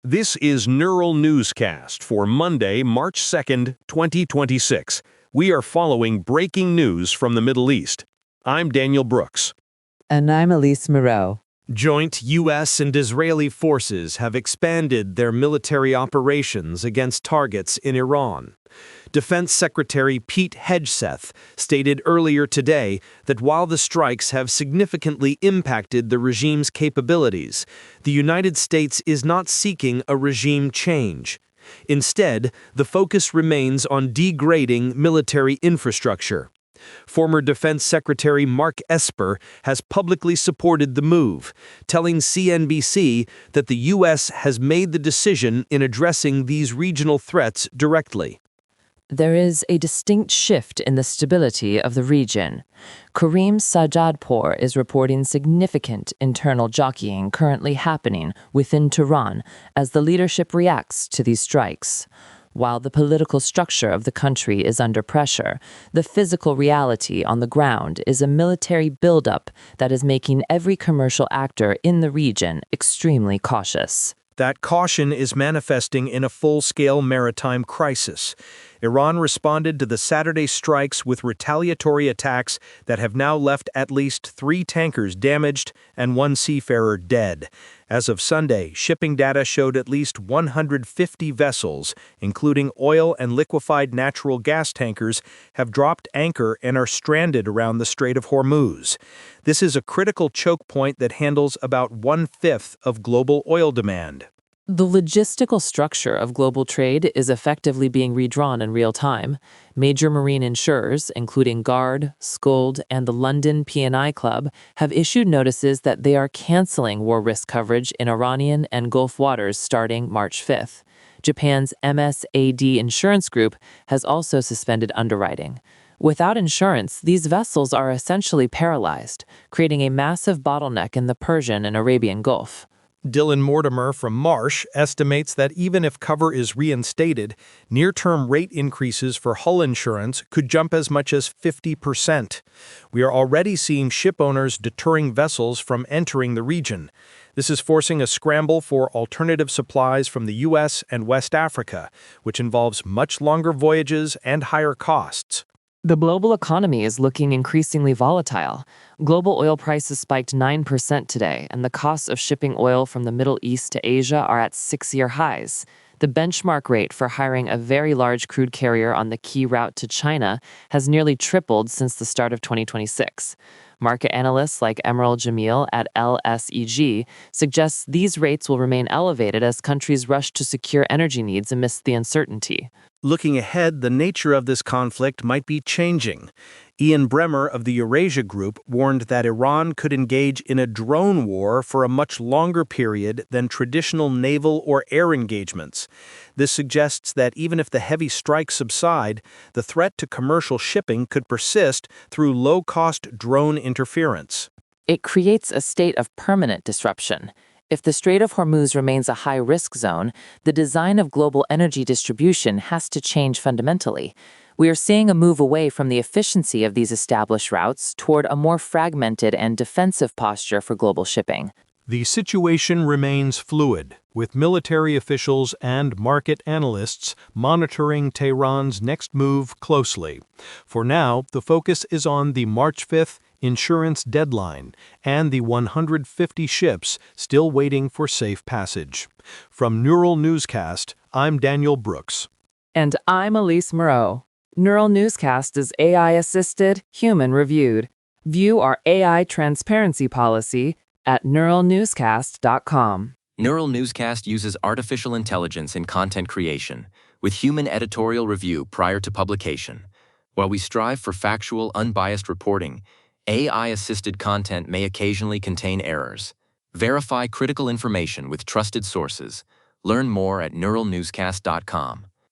This is Neural Newscast for Monday, March 2nd, 2026. We are following breaking news from the Middle East. I'm Daniel Brooks. And I'm Elise Moreau. Joint U.S. and Israeli forces have expanded their military operations against targets in Iran. Defense Secretary Pete Hegseth stated earlier today that while the strikes have significantly impacted the regime's capabilities, the United States is not seeking a regime change. Instead, the focus remains on degrading military infrastructure. Former Defense Secretary Mark Esper has publicly supported the move, telling CNBC that the U.S. has made the decision in addressing these regional threats directly. There is a distinct shift in the stability of the region. Karim Sajjadpour is reporting significant internal jockeying currently happening within Tehran as the leadership reacts to these strikes. While the political structure of the country is under pressure, the physical reality on the ground is a military buildup that is making every commercial actor in the region extremely cautious. That caution is manifesting in a full-scale maritime crisis. Iran responded to the Saturday strikes with retaliatory attacks that have now left at least 3 tankers damaged and 1 seafarer dead. As of Sunday, shipping data showed at least 150 vessels, including oil and liquefied natural gas tankers, have dropped anchor and are stranded around the Strait of Hormuz. This is a critical choke point that handles about 1/5 of global oil demand. The logistical structure of global trade is effectively being redrawn in real time. Major marine insurers, including Gard, Skuld, and the London P&I Club, have issued notices that they are canceling war risk coverage in Iranian and Gulf waters starting March 5th. Japan's MSAD Insurance Group has also suspended underwriting. Without insurance, these vessels are essentially paralyzed, creating a massive bottleneck in the Persian and Arabian Gulf. Dylan Mortimer from Marsh estimates that even if cover is reinstated, near-term rate increases for hull insurance could jump as much as 50%. We are already seeing ship owners deterring vessels from entering the region. This is forcing a scramble for alternative supplies from the U.S. and West Africa, which involves much longer voyages and higher costs. The global economy is looking increasingly volatile. Global oil prices spiked 9% today, and the costs of shipping oil from the Middle East to Asia are at 6-year highs. The benchmark rate for hiring a very large crude carrier on the key route to China has nearly tripled since the start of 2026. Market analysts like Emerald Jamil at LSEG suggest these rates will remain elevated as countries rush to secure energy needs amidst the uncertainty. Looking ahead, the nature of this conflict might be changing. Ian Bremmer of the Eurasia Group warned that Iran could engage in a drone war for a much longer period than traditional naval or air engagements. This suggests that even if the heavy strikes subside, the threat to commercial shipping could persist through low-cost drone interference. It creates a state of permanent disruption. If the Strait of Hormuz remains a high-risk zone, the design of global energy distribution has to change fundamentally. We are seeing a move away from the efficiency of these established routes toward a more fragmented and defensive posture for global shipping. The situation remains fluid, with military officials and market analysts monitoring Tehran's next move closely. For now, the focus is on the March 5th insurance deadline and the 150 ships still waiting for safe passage. From Neural Newscast, I'm Daniel Brooks. And I'm Elise Moreau. Neural Newscast is AI-assisted, human-reviewed. View our AI transparency policy at neuralnewscast.com. Neural Newscast uses artificial intelligence in content creation, with human editorial review prior to publication. While we strive for factual, unbiased reporting, AI-assisted content may occasionally contain errors. Verify critical information with trusted sources. Learn more at neuralnewscast.com.